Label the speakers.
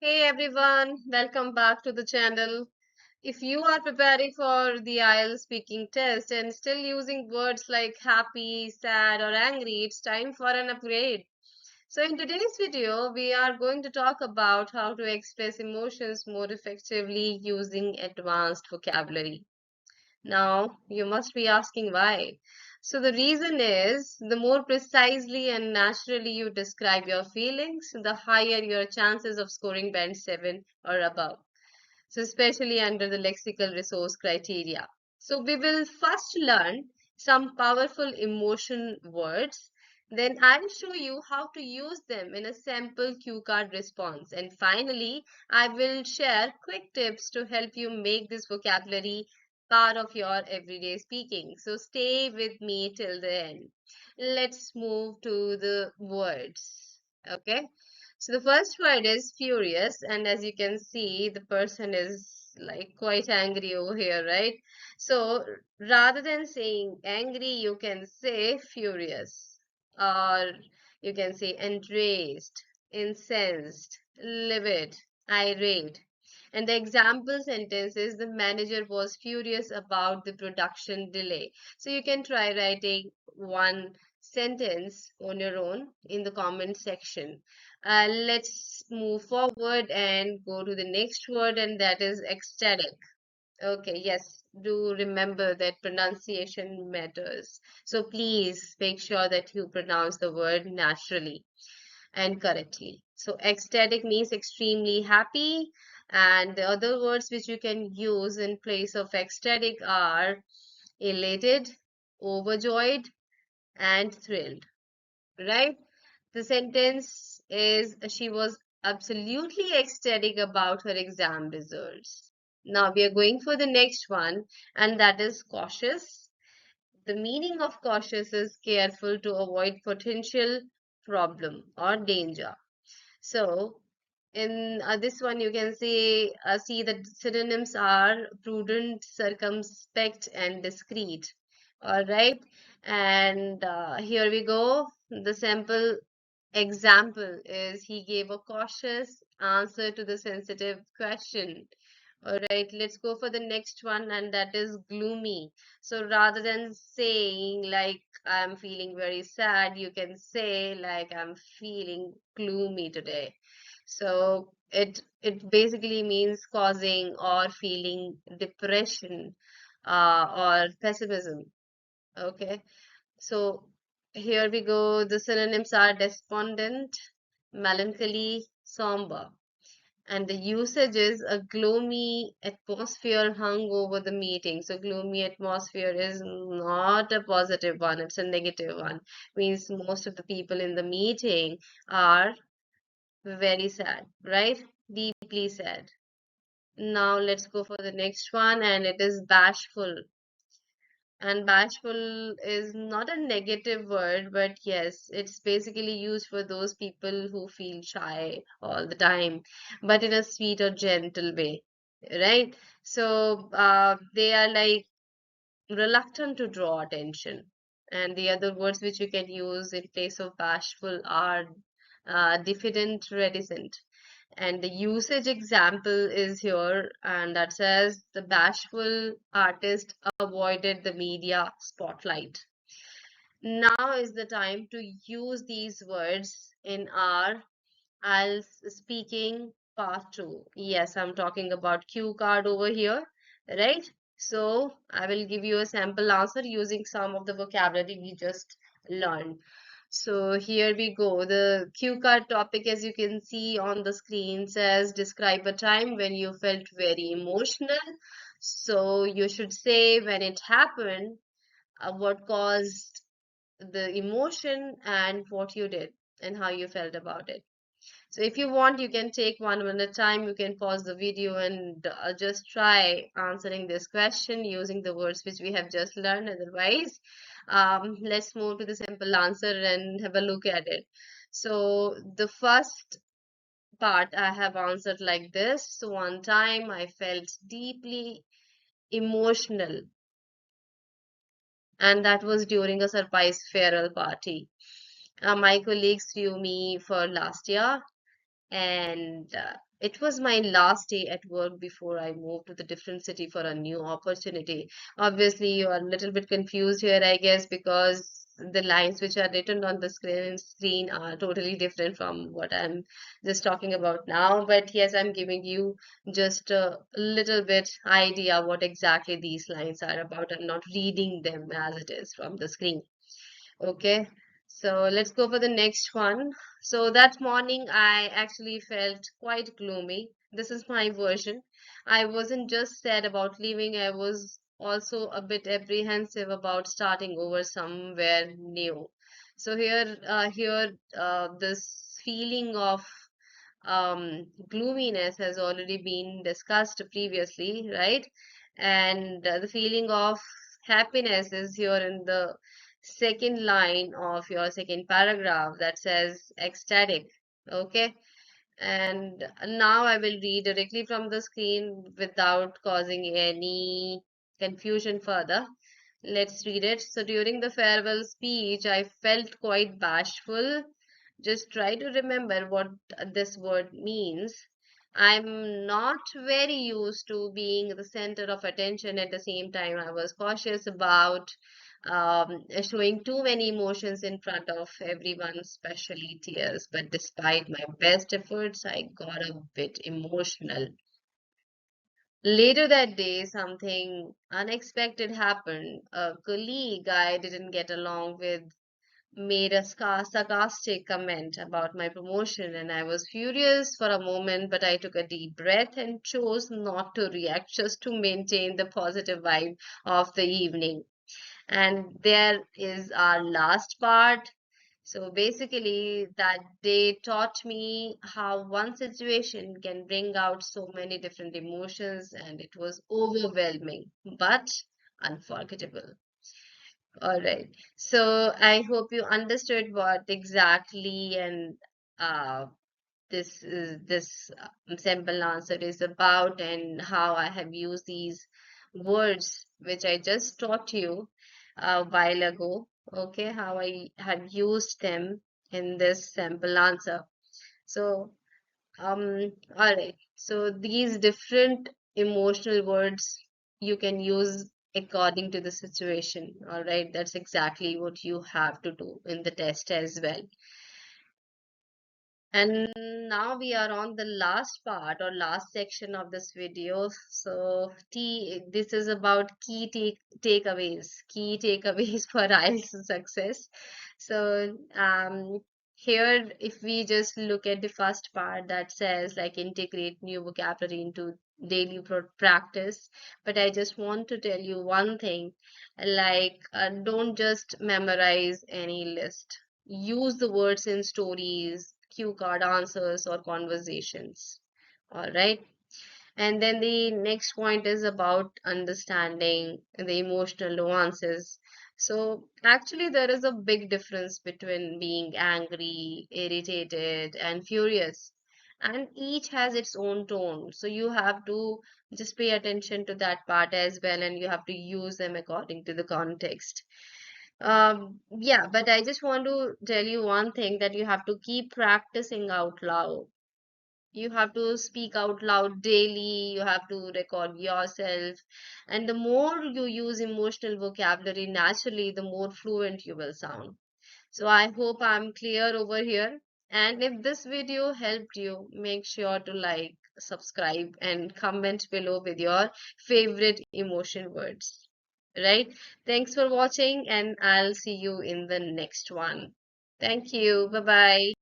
Speaker 1: Hey everyone, welcome back to the channel. If you are preparing for the IELTS speaking test and still using words like happy, sad, or angry, it's time for an upgrade. So, in today's video, we are going to talk about how to express emotions more effectively using advanced vocabulary. Now, you must be asking why. So, the reason is the more precisely and naturally you describe your feelings, the higher your chances of scoring band 7 or above. So, especially under the lexical resource criteria. So, we will first learn some powerful emotion words. Then I'll show you how to use them in a sample cue card response. And finally, I will share quick tips to help you make this vocabulary part of your everyday speaking. So stay with me till the end. Let's move to the words. Okay. So the first word is furious, and as you can see, the person is like quite angry over here, right? So rather than saying angry, you can say furious, or you can say enraged, incensed, livid, irate. And the example sentence is the manager was furious about the production delay. So you can try writing one sentence on your own in the comment section. Let's move forward and go to the next word, and that is ecstatic. Okay, yes, do remember that pronunciation matters. So please make sure that you pronounce the word naturally and correctly. So ecstatic means extremely happy, and the other words which you can use in place of ecstatic are elated, overjoyed, and thrilled, right? The sentence is she was absolutely ecstatic about her exam results. Now we are going for the next one, and that is cautious. The meaning of cautious is careful to avoid potential problem or danger. So in this one, you can see that synonyms are prudent, circumspect, and discreet. All right, and here we go. The sample example is he gave a cautious answer to the sensitive question. All right, let's go for the next one, and that is gloomy. So rather than saying like I'm feeling very sad, you can say like I'm feeling gloomy today. So it basically means causing or feeling depression or pessimism. Okay, so here we go. The synonyms are despondent, melancholy, somber. And the usage is a gloomy atmosphere hung over the meeting. So gloomy atmosphere is not a positive one, it's a negative one. Means most of the people in the meeting are very sad, right? Deeply sad. Now let's go for the next one, and it is bashful. And bashful is not a negative word, but yes, it's basically used for those people who feel shy all the time, but in a sweet or gentle way, right? So they are like reluctant to draw attention. And the other words which you can use in place of bashful are diffident, reticent. And the usage example is here, and that says the bashful artist avoided the media spotlight. Now is the time to use these words in our IELTS speaking part 2. Yes, I'm talking about cue card over here, right? So I will give you a sample answer using some of the vocabulary we just learned. So here we go. The cue card topic, as you can see on the screen, says describe a time when you felt very emotional. So you should say when it happened, what caused the emotion, and what you did and how you felt about it. So if you want, you can take 1 minute time. You can pause the video and just try answering this question using the words which we have just learned. Otherwise, let's move to the simple answer and have a look at it. So the first part I have answered like this. So one time I felt deeply emotional, and that was during a surprise farewell party. My colleagues threw me for last year, and it was my last day at work before I moved to the different city for a new opportunity. Obviously, you are a little bit confused here, I guess, because the lines which are written on the screen are totally different from what I'm just talking about now. But yes, I'm giving you just a little bit idea what exactly these lines are about. I'm not reading them as it is from the screen. Okay, so let's go for the next one. So that morning, I actually felt quite gloomy. This is my version. I wasn't just sad about leaving, I was also a bit apprehensive about starting over somewhere new. So this feeling of gloominess has already been discussed previously, right? And the feeling of happiness is here in the second line of your second paragraph that says ecstatic. Okay. And now I will read directly from the screen without causing any confusion further. Let's read it. So during the farewell speech, I felt quite bashful. Just try to remember what this word means. I'm not very used to being the center of attention. At the same time, I was cautious about showing too many emotions in front of everyone, especially tears. But despite my best efforts, I got a bit emotional. Later that day, something unexpected happened. A colleague I didn't get along with made a sarcastic comment about my promotion, and I was furious for a moment, but I took a deep breath and chose not to react just to maintain the positive vibe of the evening. And there is our last part. So basically, that day taught me how one situation can bring out so many different emotions, and it was overwhelming but unforgettable. All right. So I hope you understood what exactly and uh, this sample answer is about, and how I have used these words which I just taught you a while ago. Okay, how I have used them in this sample answer. So all right. So these different emotional words you can use according to the situation. All right. That's exactly what you have to do in the test as well. And now we are on the last part or last section of this video. So this is about key takeaways for IELTS success. So here, if we just look at the first part that says like integrate new vocabulary into daily practice, but I just want to tell you one thing, like don't just memorize any list. Use the words in stories, cue card answers, or conversations. All right. And then the next point is about understanding the emotional nuances. So, actually, there is a big difference between being angry, irritated, and furious. And each has its own tone. So, you have to just pay attention to that part as well, and you have to use them according to the context. Yeah, but I just want to tell you one thing, that you have to keep practicing out loud. You have to speak out loud daily, you have to record yourself, and the more you use emotional vocabulary naturally, the more fluent you will sound. So I hope I'm clear over here. And if this video helped you, make sure to like, subscribe, and comment below with your favorite emotion words. Right? Thanks for watching, and I'll see you in the next one. Thank you. Bye bye.